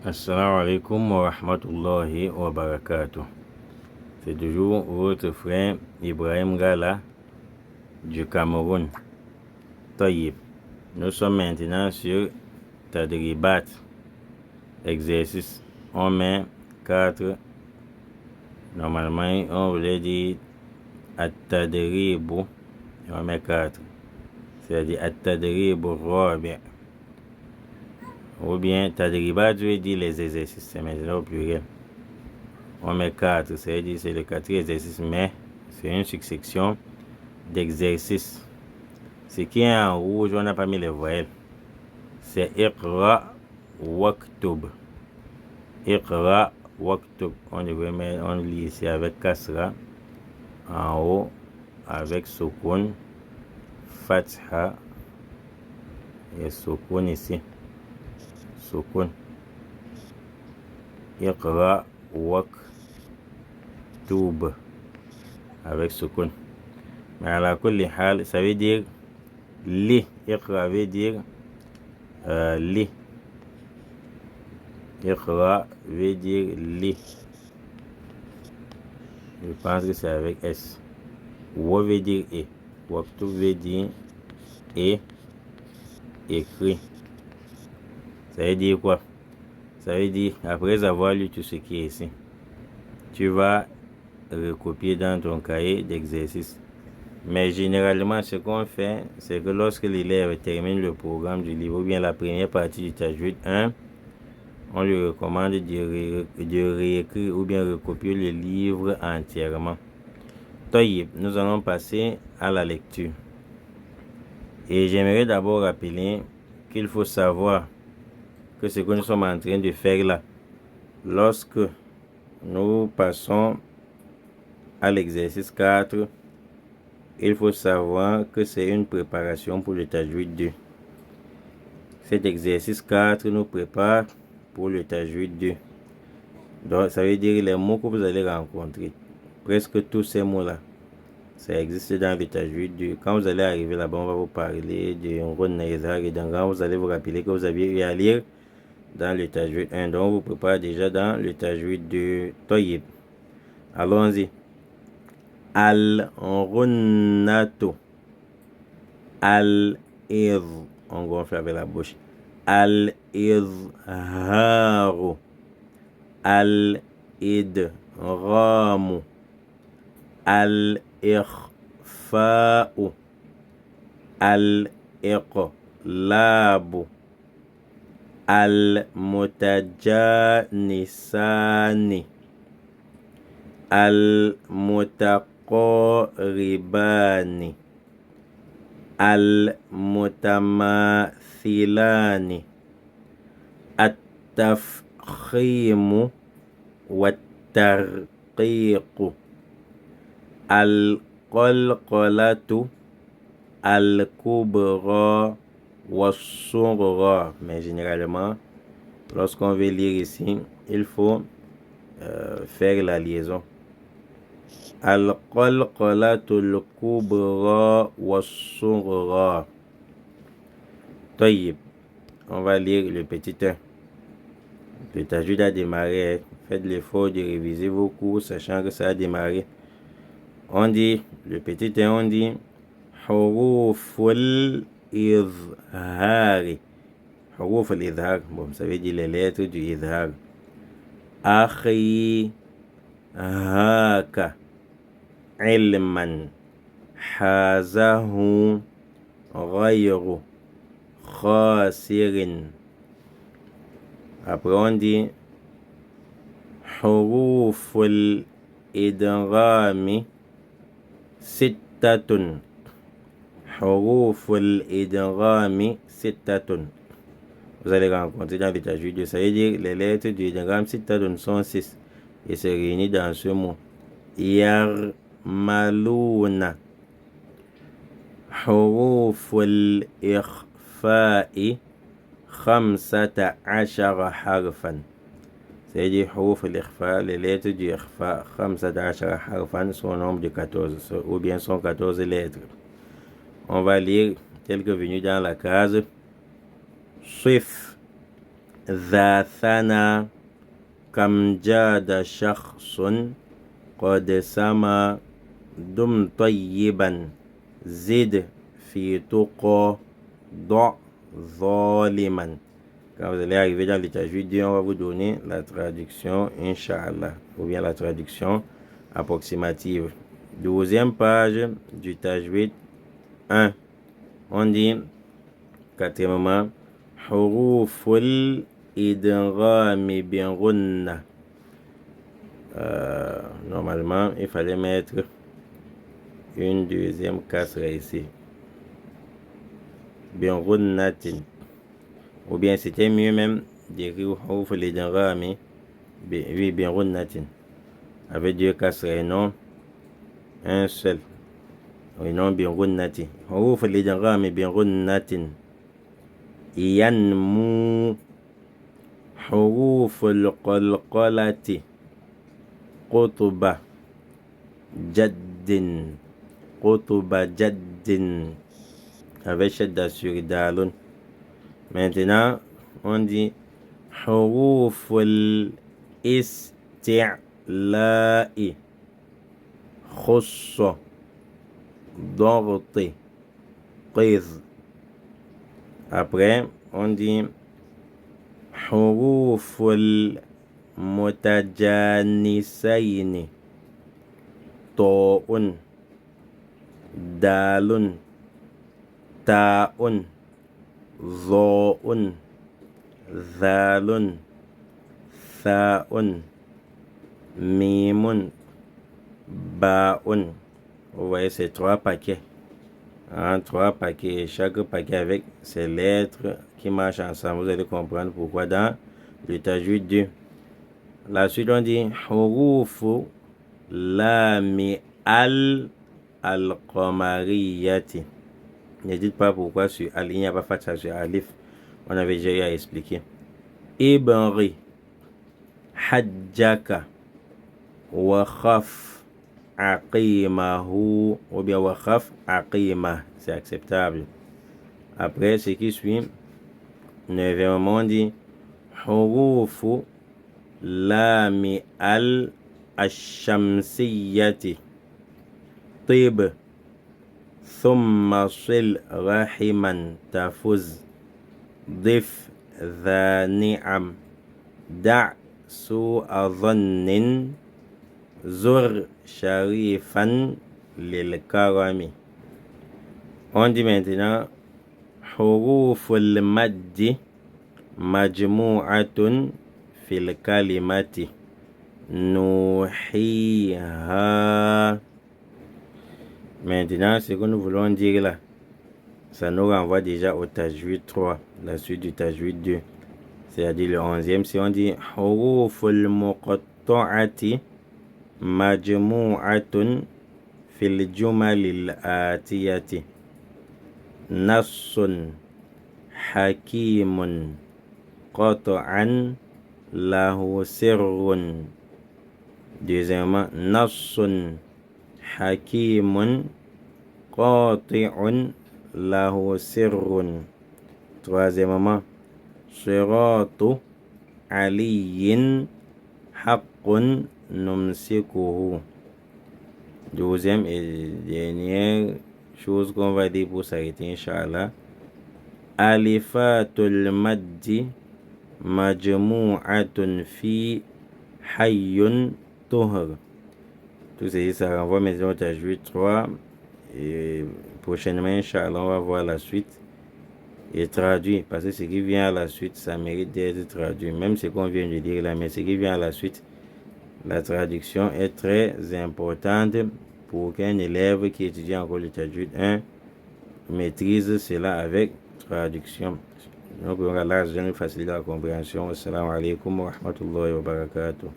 Assalamu alaikum wa rahmatullahi wa barakatuh. C'est toujours votre frère Ibrahim Gala du Cameroun. Taïb. Nous sommes maintenant sur Tadribat. Exercice. On met 4. Normalement, on voulait dire At-Tadribu. On met 4. C'est-à-dire At-Tadribu Rabi'. Ou bien Tadribat veut dire les exercices. C'est maintenant au pluriel. On met 4, c'est-à-dire c'est le quatrième exercice, mais c'est une succession d'exercices. Ce qui est en rouge, on n'a pas mis les voyelles. C'est Iqra Waktub. Iqra Waktub. On lit ici avec Kasra. En haut, avec Sukun. Fatha. Et Sukun ici. Sukun. Iqra Waktub. Avec Sukun. Mais à la kulli hal, ça veut dire li. Iqra veut dire li. Iqra veut dire li. Je pense que c'est avec S. Wa veut dire et. Waktub veut dire et. Écrit. Ça veut dire quoi? Ça veut dire, après avoir lu tout ce qui est ici, tu vas recopier dans ton cahier d'exercice. Mais généralement, ce qu'on fait, c'est que lorsque l'élève termine le programme du livre, ou bien la première partie du Tajwid 1, on lui recommande de réécrire ou bien recopier le livre entièrement. Taïb, nous allons passer à la lecture. Et j'aimerais d'abord rappeler qu'il faut savoir que ce que nous sommes en train de faire là, lorsque nous passons à l'exercice 4, il faut savoir que c'est une préparation pour le Tajwid 2. Cet exercice 4 nous prépare pour le Tajwid 2. Donc, ça veut dire les mots que vous allez rencontrer. Presque tous ces mots-là, ça existe dans le Tajwid 2. Quand vous allez arriver là-bas, on va vous parler de Ngon Naizar et d'Angan. Vous allez vous rappeler que vous aviez eu à lire dans le Tajwid 1. Donc, on vous prépare déjà dans le Tajwid 2. Toyib. Allons-y. Al-Runnatu. Al-Idh. On gonfle avec la bouche. Al-Idharu. Al-Idramu. Al-Ikhfa'u. Al-Iqlabu. Al-Mutajanisani. Al-Mutaqaribani. Al-Mutamathilani. At-Tafkhimu Wat-Tarqiqu. Al-Qalqalatu. Al-Kubra Was-Sughra. Mais généralement, lorsqu'on veut lire ici, il faut faire la liaison. Al-Qalqalatu Al-Kubra Was-Sughra. Taïb. On va lire le petit 1. Le Tajwid a démarré. Faites l'effort de réviser vos cours, sachant que ça a démarré. On dit, le petit 1, on dit Huruful Izhari. Huruful Izhar. Bon, ça veut dire les lettres du Izhar. Akhi Haka. Ilman. Hazahu. Ghayru. Khasirin. Après on dit Huruful Idrami Sittatun. Huruful Idrami Sittatun. Vous allez rencontrer dans le Tajwid, ça veut dire les lettres du Idgham Sittatun sont 6 et se réunissent dans ce mot. Yarmaluna. Huruful Ikhfa'i 15 harfan. C'est-à-dire Huruf al-Ikhfa, les lettres du Ikhfa, 15 harfan, sont au nombre de 14, ou bien sont 14 lettres. On va lire tel que venu dans la case Sif ذا ثنا كم جاد شخص قد سما دم طيبا زد في تقى ضع ظالما. Quand vous allez arriver dans le tajwid 2, on va vous donner la traduction, Inch'Allah, ou bien la traduction approximative. 12e page du tajwid 1. On dit, quatrièmement, Huruful idghami bin ghunna. Normalement, il fallait mettre une deuxième kasra ici. Bin ghunnatin. Ou bien c'était mieux même d'écrire Huruful idghami, oui, bin ghunnatin, avec deux kasra et non un seul. Oui, non, bin ghunnati. Huruful idghami bin ghunnatin. ينمو حروف القلقلة قطب جد قطب جد avec shadda sur dalun. Maintenant on dit حروف الاستعلاء خص ضغط قيض. Après, on dit Huruful mutajanisaini Ta'un Dalun Ta'un Za'un Zalun Tha'un Mimun Ba'un. Vous voyez ces trois paquets. Trois paquets, chaque paquet avec ses lettres qui marchent ensemble. Vous allez comprendre pourquoi dans le tajwid 2. La suite on dit Hurufu Lami al-Qamariyati. Ne dites pas pourquoi sur Al, il n'y a pas fatha sur Alif. On avait déjà eu à expliquer. Ibri Hajjaka wa khaf aqimahu, ou bien waqaf aqima, c'est acceptable. Après ce qui suit, neuvièmement on dit Hurufu Lami al-Shamsiyati Tib Thumma sil rahiman tafuz Dif dha ni'am Da' su'a dhannin Zur sharifan lil karami. On dit maintenant Huruful maddi majmu'atun fil kalimati nuhiha. Maintenant, ce que nous voulons dire là, ça nous renvoie déjà au tajwid 3, la suite du tajwid 2, c'est-à-dire le 11e. Si on dit Huruful muqatta'ati majmu'atun fil jumalil atiyati nassun hakimun qat'an lahu sirrun. Deuxièmement, nassun hakimun qati'un lahu sirrun. Troisièmement, siratu aliyin haqqun numsikuhu. Deuxième et dernière chose qu'on va dire pour s'arrêter, Inch'Allah. Alifatul maddi majmu'atun fi hayyun tuhr. Tout ceci, ça renvoie maintenant au tajwid 3. Et prochainement, Inch'Allah, on va voir la suite et traduit. Parce que ce qui vient à la suite, ça mérite d'être traduit. Même ce qu'on vient de dire là, mais ce qui vient à la suite, la traduction est très importante pour qu'un élève qui étudie encore le tajwid 1 maîtrise cela avec traduction. Donc, Allah nous facilite la compréhension. Assalamu alaikum wa rahmatullahi wa barakatuh.